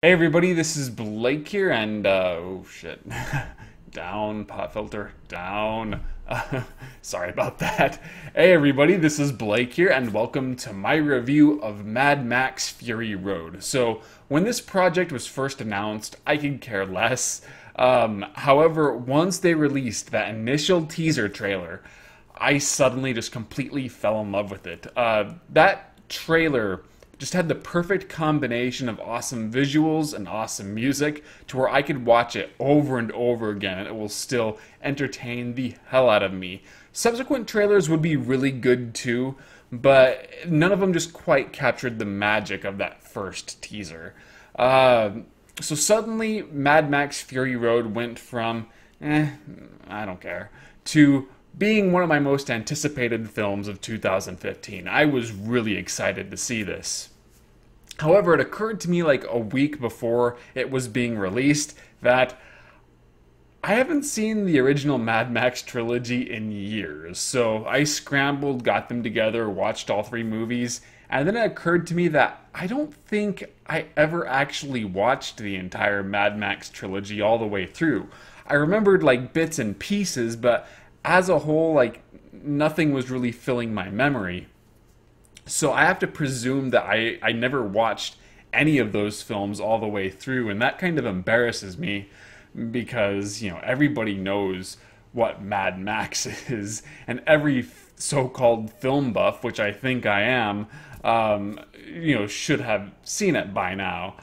Hey everybody, this is Blake here, and oh shit, down, pop filter, down. Sorry about that. Hey everybody, this is Blake here, and welcome to my review of Mad Max Fury Road. So, when this project was first announced, I could care less. However, once they released that initial teaser trailer, I suddenly just completely fell in love with it. That trailer just had the perfect combination of awesome visuals and awesome music to where I could watch it over and over again and it will still entertain the hell out of me. Subsequent trailers would be really good too, but none of them just quite captured the magic of that first teaser. So suddenly, Mad Max Fury Road went from, I don't care, to being one of my most anticipated films of 2015. I was really excited to see this. However, it occurred to me like a week before it was being released that I haven't seen the original Mad Max trilogy in years. So I scrambled, got them together, watched all three movies, and then it occurred to me that I don't think I ever actually watched the entire Mad Max trilogy all the way through. I remembered like bits and pieces, but as a whole, like nothing was really filling my memory. So I have to presume that I never watched any of those films all the way through, and that kind of embarrasses me because, everybody knows what Mad Max is, and every so-called film buff, which I think I am, should have seen it by now.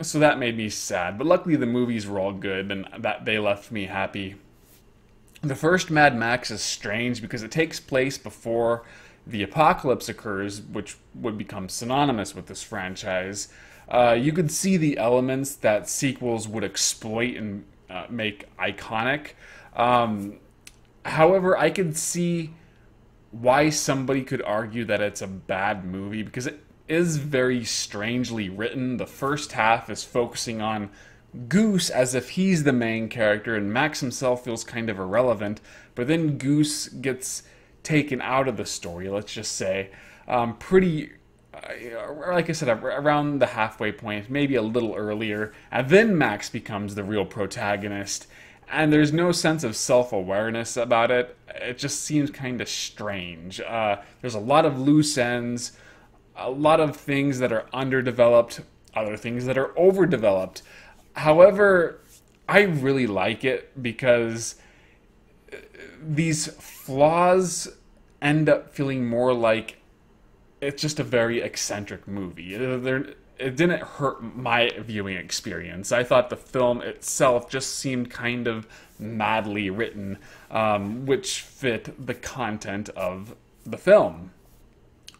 So that made me sad, but luckily the movies were all good, and that they left me happy. The first Mad Max is strange because it takes place before the apocalypse occurs, which would become synonymous with this franchise. You could see the elements that sequels would exploit and make iconic. However, I could see why somebody could argue that it's a bad movie because it is very strangely written. The first half is focusing on Goose as if he's the main character, and Max himself feels kind of irrelevant, but then Goose gets taken out of the story, let's just say, like I said, around the halfway point, maybe a little earlier, and then Max becomes the real protagonist, and there's no sense of self-awareness about it. It just seems kind of strange. There's a lot of loose ends, a lot of things that are underdeveloped, other things that are overdeveloped. However, I really like it because these flaws end up feeling more like it's just a very eccentric movie. It didn't hurt my viewing experience. I thought the film itself just seemed kind of madly written, which fit the content of the film.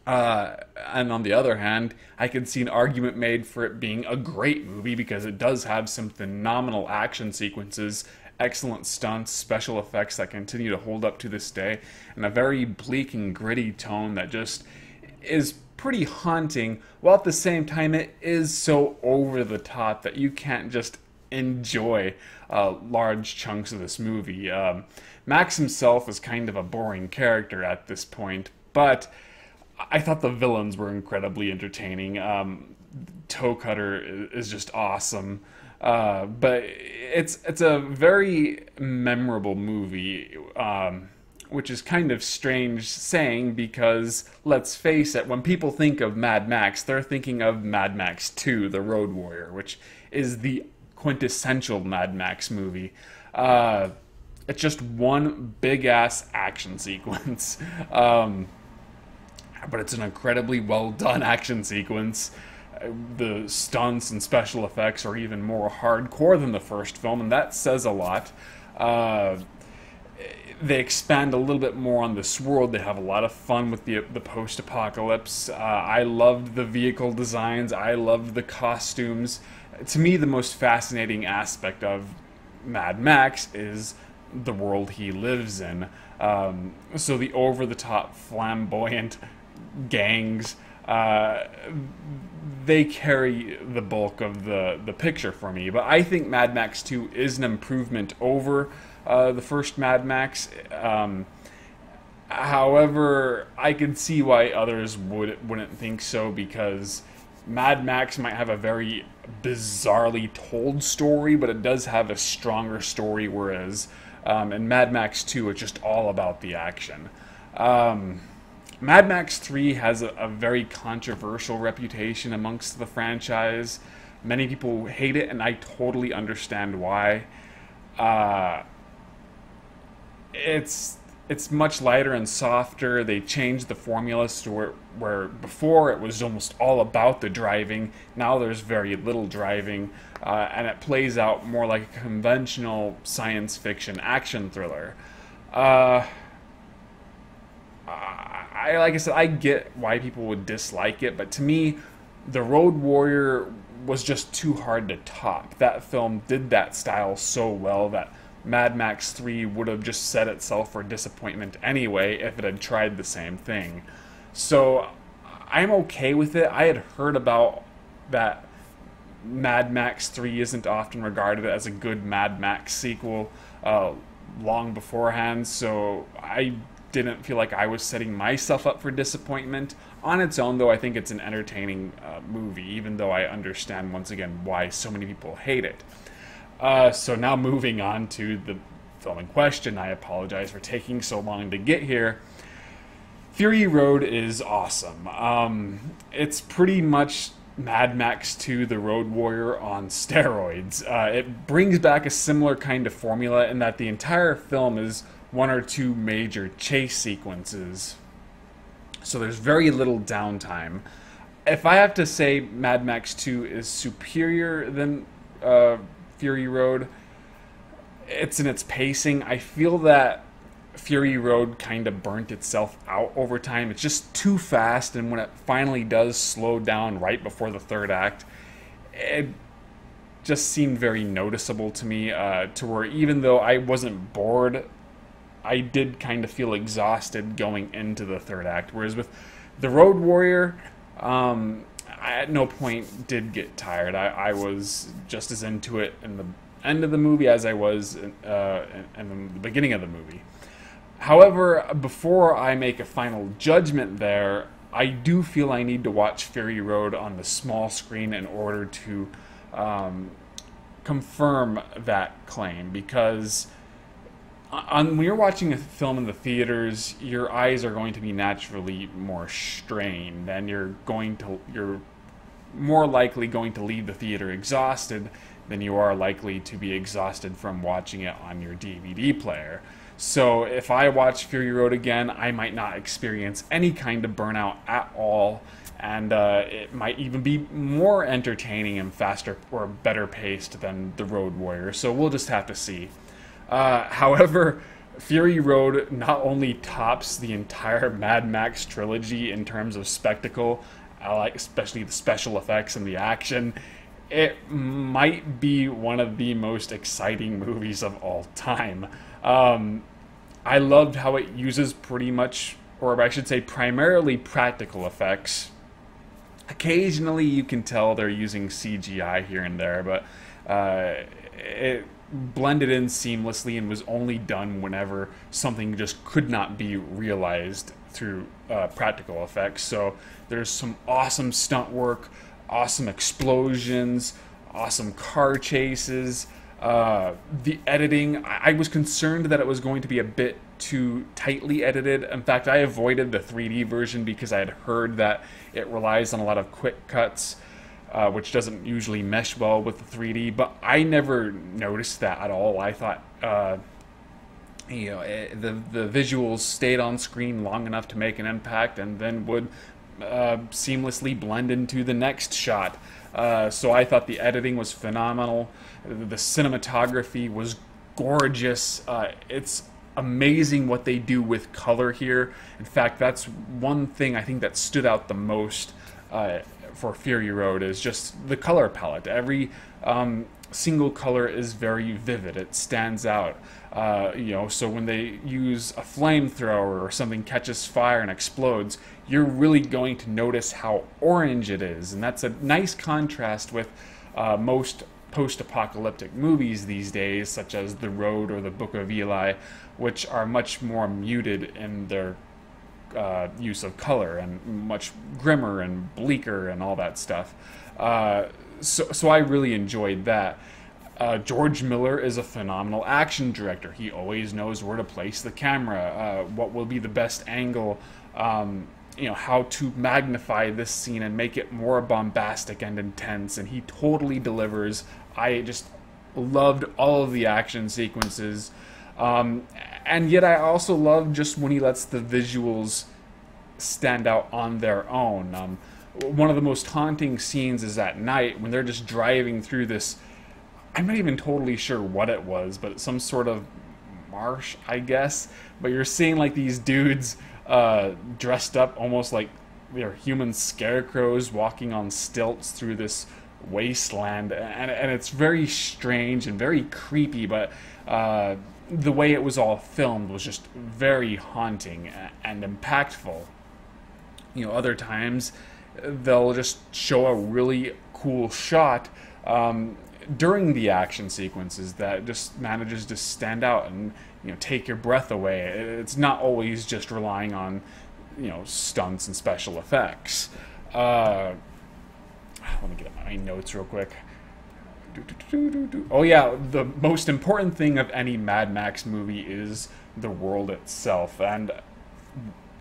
And on the other hand, I could see an argument made for it being a great movie because it does have some phenomenal action sequences, excellent stunts, special effects that continue to hold up to this day, and a very bleak and gritty tone that just is pretty haunting, while at the same time it is so over the top that you can't just enjoy large chunks of this movie. Max himself is kind of a boring character at this point, but I thought the villains were incredibly entertaining. Toe Cutter is just awesome. But it's a very memorable movie, which is kind of strange saying because, let's face it, when people think of Mad Max, they're thinking of Mad Max 2, The Road Warrior, which is the quintessential Mad Max movie. It's just one big-ass action sequence. But it's an incredibly well done action sequence. The stunts and special effects are even more hardcore than the first film, and that says a lot. They expand a little bit more on this world. They have a lot of fun with the post-apocalypse. I loved the vehicle designs. I loved the costumes. To me, the most fascinating aspect of Mad Max is the world he lives in. So the over-the-top, flamboyant gangs, they carry the bulk of the picture for me. But I think Mad Max 2 is an improvement over the first Mad Max. However, I could see why others wouldn't think so, because Mad Max might have a very bizarrely told story, but it does have a stronger story, whereas in Mad Max 2, it's just all about the action. Mad Max 3 has a very controversial reputation amongst the franchise. Many people hate it, and I totally understand why. It's much lighter and softer. They changed the formulas to where before it was almost all about the driving. Now there's very little driving, and it plays out more like a conventional science fiction action thriller. Like I said, I get why people would dislike it, but to me, The Road Warrior was just too hard to top. That film did that style so well that Mad Max 3 would have just set itself for disappointment anyway if it had tried the same thing. So I'm okay with it. I had heard about that Mad Max 3 isn't often regarded as a good Mad Max sequel long beforehand, so I didn't feel like I was setting myself up for disappointment. On its own, though, I think it's an entertaining movie, even though I understand, once again, why so many people hate it. So now moving on to the film in question, I apologize for taking so long to get here. Fury Road is awesome. It's pretty much Mad Max 2, The Road Warrior on steroids. It brings back a similar kind of formula in that the entire film is one or two major chase sequences. So there's very little downtime. If I have to say Mad Max 2 is superior than Fury Road, it's in its pacing. I feel that Fury Road kind of burnt itself out over time. It's just too fast, and when it finally does slow down right before the third act, it just seemed very noticeable to me, to where even though I wasn't bored, I did kind of feel exhausted going into the third act. Whereas with The Road Warrior, I at no point did get tired. I was just as into it in the end of the movie as I was in the beginning of the movie. However, before I make a final judgment there, I do feel I need to watch Fury Road on the small screen in order to confirm that claim, because when you're watching a film in the theaters, your eyes are going to be naturally more strained, and you're more likely going to leave the theater exhausted than you are likely to be exhausted from watching it on your DVD player. So if I watch Fury Road again, I might not experience any kind of burnout at all, and it might even be more entertaining and faster or better paced than The Road Warrior. So we'll just have to see. However, Fury Road not only tops the entire Mad Max trilogy in terms of spectacle, I like especially the special effects and the action, it might be one of the most exciting movies of all time. I loved how it uses pretty much, or I should say primarily, practical effects. Occasionally you can tell they're using CGI here and there, but it blended in seamlessly and was only done whenever something just could not be realized through practical effects. So there's some awesome stunt work, awesome explosions, awesome car chases. The editing, I was concerned that it was going to be a bit too tightly edited. In fact, I avoided the 3D version because I had heard that it relies on a lot of quick cuts, which doesn't usually mesh well with the 3D, but I never noticed that at all. I thought, the visuals stayed on screen long enough to make an impact and then would seamlessly blend into the next shot. So I thought the editing was phenomenal. The cinematography was gorgeous. It's amazing what they do with color here. In fact, that's one thing I think that stood out the most for Fury Road, is just the color palette. Every single color is very vivid. It stands out. So when they use a flamethrower or something catches fire and explodes, you're really going to notice how orange it is. And that's a nice contrast with most post-apocalyptic movies these days, such as The Road or The Book of Eli, which are much more muted in their use of color and much grimmer and bleaker and all that stuff. So I really enjoyed that. George Miller is a phenomenal action director. He always knows where to place the camera, what will be the best angle, how to magnify this scene and make it more bombastic and intense, and he totally delivers. I just loved all of the action sequences, and yet I also love just when he lets the visuals stand out on their own. One of the most haunting scenes is at night when they're just driving through this. I'm not even totally sure what it was, but some sort of marsh, I guess. But you're seeing like these dudes dressed up almost like they're human scarecrows walking on stilts through this wasteland, and it's very strange and very creepy, but the way it was all filmed was just very haunting and impactful. Other times they'll just show a really cool shot during the action sequences that just manages to stand out and take your breath away. It's not always just relying on stunts and special effects. Let me get my notes real quick. Oh yeah, the most important thing of any Mad Max movie is the world itself, and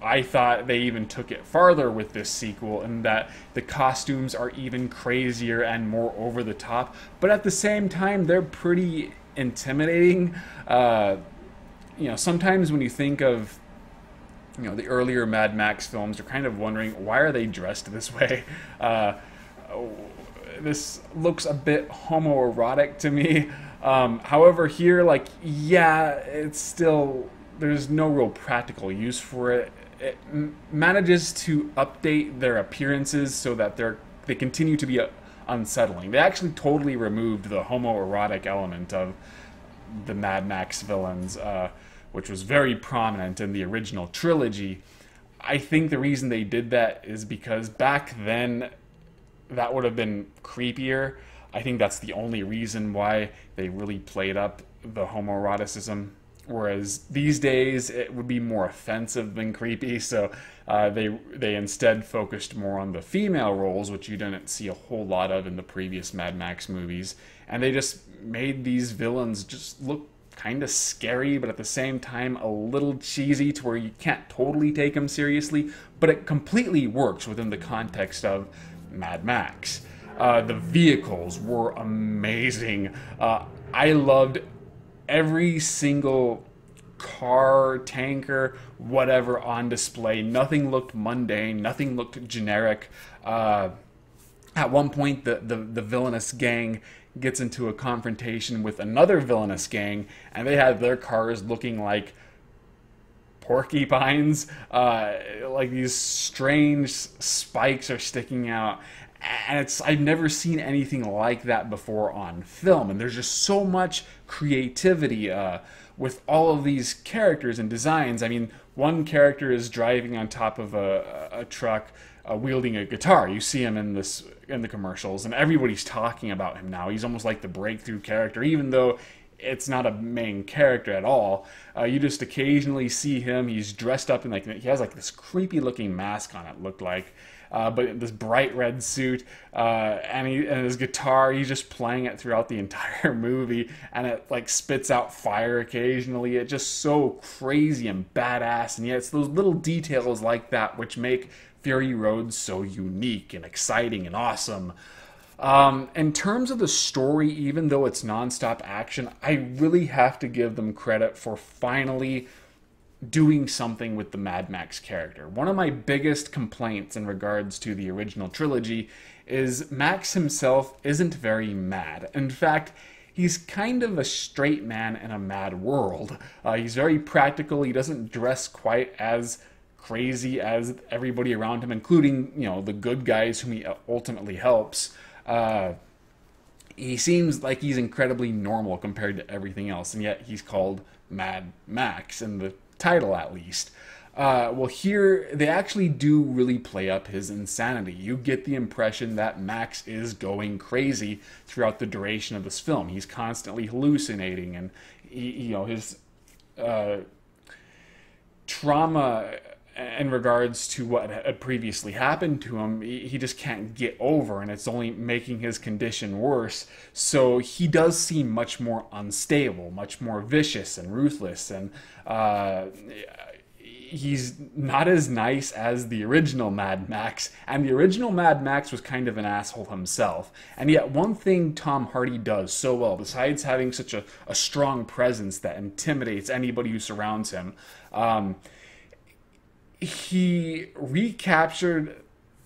I thought they even took it farther with this sequel in that the costumes are even crazier and more over the top, but at the same time they're pretty intimidating. Sometimes when you think of the earlier Mad Max films, you're kind of wondering, why are they dressed this way? This looks a bit homoerotic to me. However, here, it's still, there's no real practical use for it. It manages to update their appearances so that they continue to be unsettling. They actually totally removed the homoerotic element of the Mad Max villains, which was very prominent in the original trilogy. I think the reason they did that is because back then that would have been creepier. I think that's the only reason why they really played up the homoeroticism. Whereas these days it would be more offensive than creepy, so they instead focused more on the female roles, which you didn't see a whole lot of in the previous Mad Max movies, and they just made these villains just look kind of scary, but at the same time a little cheesy to where you can't totally take them seriously, but it completely works within the context of Mad Max. The vehicles were amazing. I loved every single car, tanker, whatever on display. Nothing looked mundane. Nothing looked generic. At one point, the villainous gang gets into a confrontation with another villainous gang, and they have their cars looking like porcupines. Like these strange spikes are sticking out. And I've never seen anything like that before on film, and there's just so much creativity with all of these characters and designs. I mean, one character is driving on top of a truck, wielding a guitar. You see him in the commercials, and everybody's talking about him now. He's almost like the breakthrough character, even though it's not a main character at all. You just occasionally see him. He's dressed up in he has this creepy looking mask on, it looked like. But this bright red suit, and his guitar, he's just playing it throughout the entire movie, and it spits out fire occasionally. It's just so crazy and badass, and yet it's those little details like that which make Fury Road so unique and exciting and awesome. In terms of the story, even though it's nonstop action, I really have to give them credit for finally doing something with the Mad Max character. One of my biggest complaints in regards to the original trilogy is Max himself isn't very mad. In fact, he's kind of a straight man in a mad world. He's very practical. He doesn't dress quite as crazy as everybody around him, including, the good guys whom he ultimately helps. He seems like he's incredibly normal compared to everything else, and yet he's called Mad Max in the title, at least. Well, here they actually do really play up his insanity. You get the impression that Max is going crazy throughout the duration of this film. He's constantly hallucinating, and his trauma in regards to what had previously happened to him, he just can't get over, and it's only making his condition worse. So he does seem much more unstable, much more vicious and ruthless, and he's not as nice as the original Mad Max, and the original Mad Max was kind of an asshole himself. And yet one thing Tom Hardy does so well, besides having such a strong presence that intimidates anybody who surrounds him, he recaptured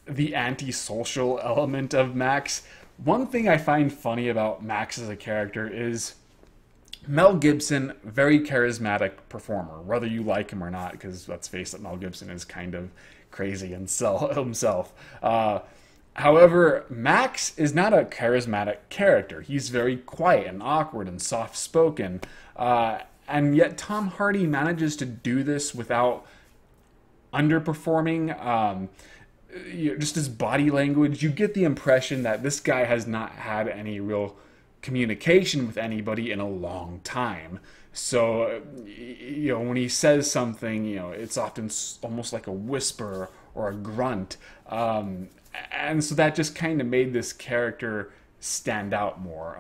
the antisocial element of Max. One thing I find funny about Max as a character is Mel Gibson, very charismatic performer, whether you like him or not, because let's face it, Mel Gibson is kind of crazy himself. However, Max is not a charismatic character. He's very quiet and awkward and soft-spoken, and yet Tom Hardy manages to do this without underperforming. Just his body language, you get the impression that this guy has not had any real communication with anybody in a long time. So, when he says something, it's often almost like a whisper or a grunt. And so that just kind of made this character stand out more.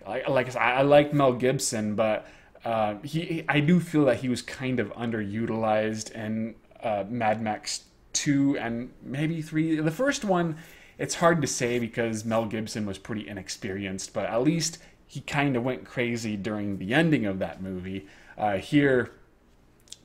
Like I said, I like Mel Gibson, but I do feel that he was kind of underutilized in Mad Max 2 and maybe 3. The first one, it's hard to say because Mel Gibson was pretty inexperienced, but at least he kind of went crazy during the ending of that movie. Here,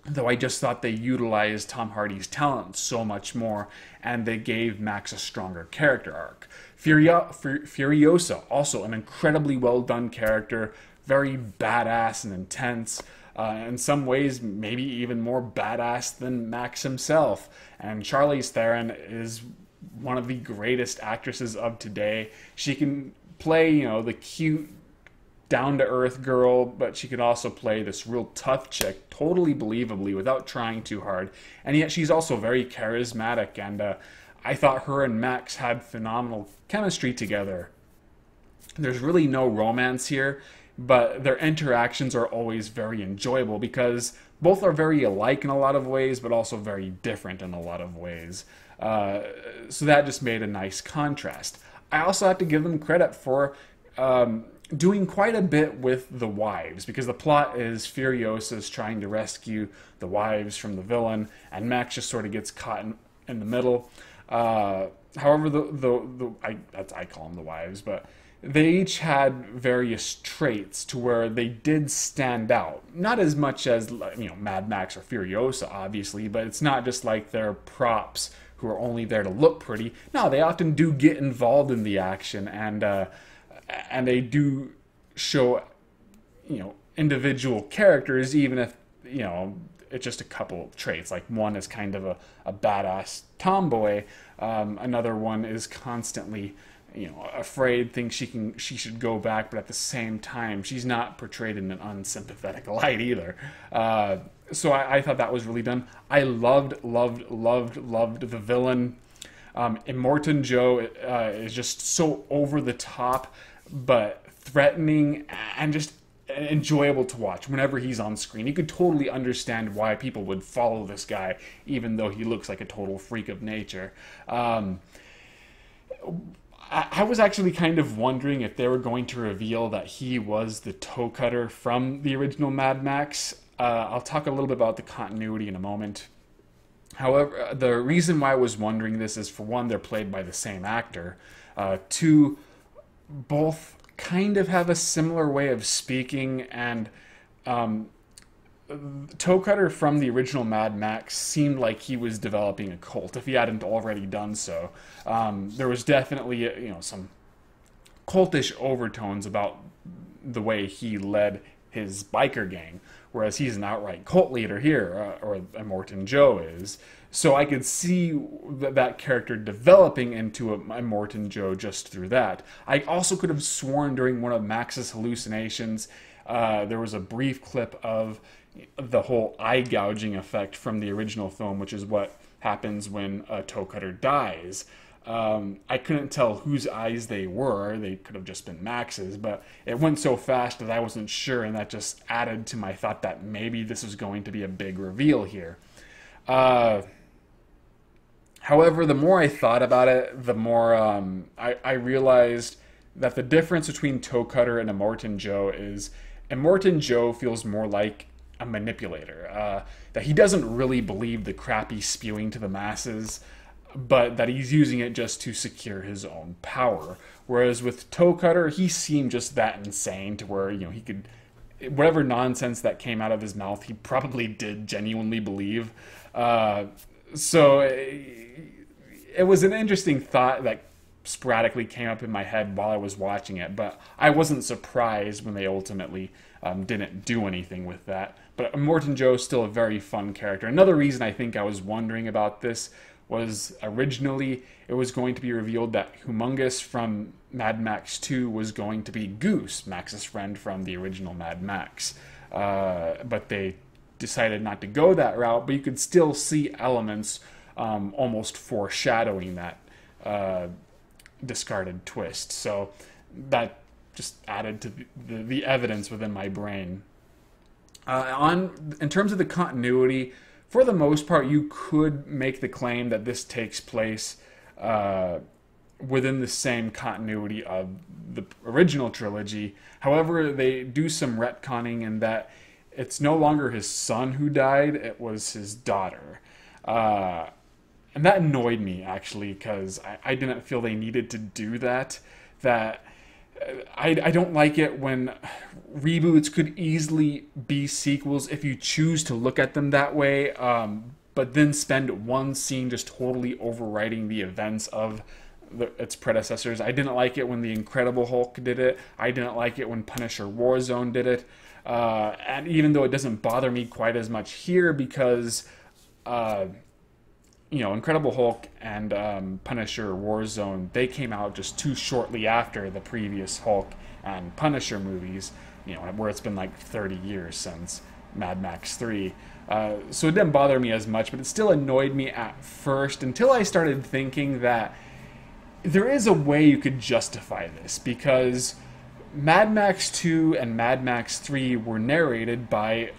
though, I just thought they utilized Tom Hardy's talent so much more, and they gave Max a stronger character arc. Furiosa, also an incredibly well done character, very badass and intense. In some ways, maybe even more badass than Max himself. And Charlize Theron is one of the greatest actresses of today. She can play, the cute, down-to-earth girl, but she can also play this real tough chick, totally believably, without trying too hard. And yet she's also very charismatic, and I thought her and Max had phenomenal chemistry together. There's really no romance here, but their interactions are always very enjoyable because both are very alike in a lot of ways, but also very different in a lot of ways. So that just made a nice contrast. I also have to give them credit for doing quite a bit with the wives, because the plot is Furiosa's trying to rescue the wives from the villain, and Max just sort of gets caught in the middle. However, I call them the wives, but they each had various traits to where they did stand out. Not as much as Mad Max or Furiosa, obviously, but it's not just like they're props who are only there to look pretty. No, they often do get involved in the action, and they do show individual characters, even if it's just a couple of traits. Like one is kind of a badass tomboy, another one is constantly afraid, thinks she should go back, but at the same time, she's not portrayed in an unsympathetic light either. So I thought that was really done. I loved the villain. Immortan Joe is just so over the top, but threatening and just enjoyable to watch whenever he's on screen. You could totally understand why people would follow this guy, even though he looks like a total freak of nature. I was actually kind of wondering if they were going to reveal that he was the toe cutter from the original Mad Max. I'll talk a little bit about the continuity in a moment. However, the reason why I was wondering this is, for one, they're played by the same actor. Two, both kind of have a similar way of speaking, and Toe Cutter from the original Mad Max seemed like he was developing a cult, if he hadn't already done so. There was definitely some cultish overtones about the way he led his biker gang, whereas he's an outright cult leader here, or Immortan Joe is. So I could see that character developing into a Immortan Joe just through that. I also could have sworn during one of Max's hallucinations, there was a brief clip of the whole eye gouging effect from the original film, which is what happens when a toe cutter dies. I couldn't tell whose eyes they were. They could have just been Max's, but it went so fast that I wasn't sure, and that just added to my thought that maybe this was going to be a big reveal here. Uh, However, the more I thought about it, the more I realized that the difference between Toe Cutter and Immortan Joe is Immortan Joe feels more like a manipulator. That he doesn't really believe the crap he's spewing to the masses, but that he's using it just to secure his own power. Whereas with Toe Cutter, he seemed just that insane to where, you know, he could, whatever nonsense that came out of his mouth, he probably did genuinely believe. So it was an interesting thought that sporadically came up in my head while I was watching it, but I wasn't surprised when they ultimately didn't do anything with that. But Immortan Joe is still a very fun character. Another reason I think I was wondering about this was originally it was going to be revealed that Humongous from Mad Max 2 was going to be Goose, Max's friend from the original Mad Max. But they decided not to go that route, but you could still see elements almost foreshadowing that discarded twist. So that just added to the evidence within my brain. In terms of the continuity, for the most part, you could make the claim that this takes place within the same continuity of the original trilogy. However, they do some retconning in that it's no longer his son who died, it was his daughter. And that annoyed me, actually, because I didn't feel they needed to do that. I don't like it when reboots could easily be sequels if you choose to look at them that way, but then spend one scene just totally overwriting the events of its predecessors. I didn't like it when The Incredible Hulk did it. I didn't like it when Punisher Warzone did it. And even though it doesn't bother me quite as much here because, Incredible Hulk and Punisher Warzone, they came out just too shortly after the previous Hulk and Punisher movies, where it's been like 30 years since Mad Max 3. So it didn't bother me as much, but it still annoyed me at first until I started thinking that there is a way you could justify this, because Mad Max 2 and Mad Max 3 were narrated by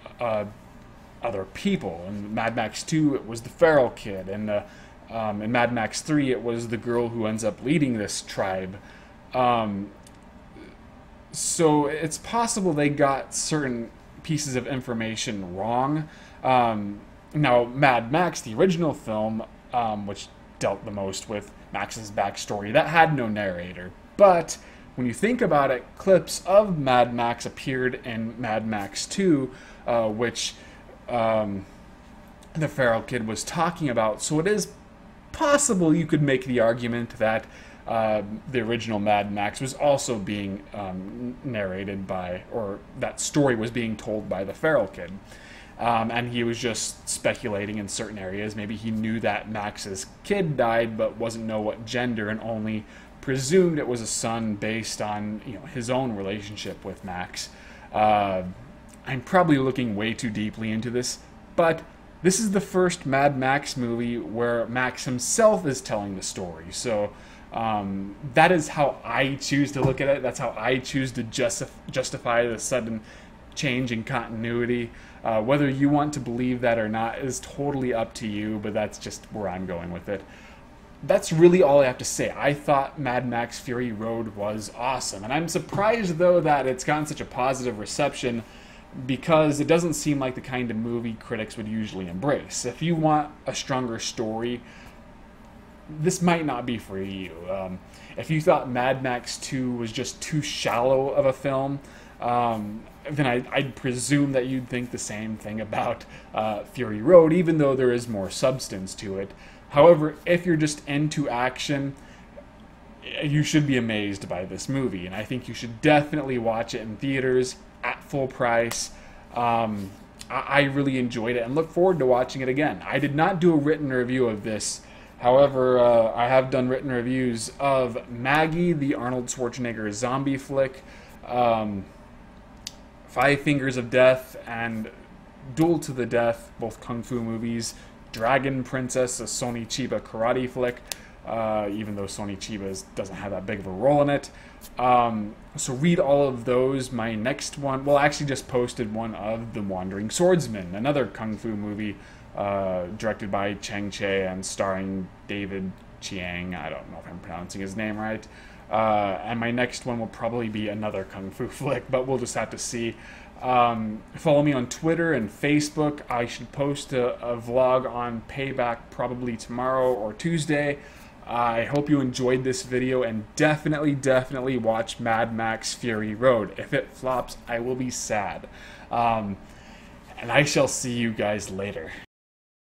other people. In Mad Max 2, it was the feral kid, and in Mad Max 3, it was the girl who ends up leading this tribe. So it's possible they got certain pieces of information wrong. Now, Mad Max, the original film, which dealt the most with Max's backstory, that had no narrator. But when you think about it, clips of Mad Max appeared in Mad Max 2, which the feral kid was talking about. So it is possible you could make the argument that the original Mad Max was also being narrated by, or that story was being told by the feral kid. And he was just speculating in certain areas. Maybe he knew that Max's kid died, but wasn't know what gender, and only presumed it was a son based on his own relationship with Max. I'm probably looking way too deeply into this, but this is the first Mad Max movie where Max himself is telling the story. So that is how I choose to look at it. That's how I choose to justify the sudden change in continuity. Whether you want to believe that or not is totally up to you, but that's just where I'm going with it. That's really all I have to say. I thought Mad Max Fury Road was awesome, and I'm surprised, though, that it's gotten such a positive reception, because it doesn't seem like the kind of movie critics would usually embrace. If you want a stronger story, this might not be for you. If you thought Mad Max 2 was just too shallow of a film, then I'd presume that you'd think the same thing about Fury Road, even though there is more substance to it. However, if you're just into action, you should be amazed by this movie, and I think you should definitely watch it in theaters at full price. I really enjoyed it and look forward to watching it again. I did not do a written review of this. However, I have done written reviews of Maggie, the Arnold Schwarzenegger zombie flick, Five Fingers of Death, and Duel to the Death, both kung fu movies, Dragon Princess, a Sony Chiba karate flick, even though Sony Chiba doesn't have that big of a role in it. So read all of those. My next one, well, I actually just posted one of The Wandering Swordsman, another kung fu movie directed by Chang Che and starring David Chiang. I don't know if I'm pronouncing his name right. And my next one will probably be another kung fu flick, but we'll just have to see. Follow me on Twitter and Facebook. I should post a vlog on Payback probably tomorrow or Tuesday. I hope you enjoyed this video, and definitely watch Mad Max Fury Road. If it flops, I will be sad. And I shall see you guys later.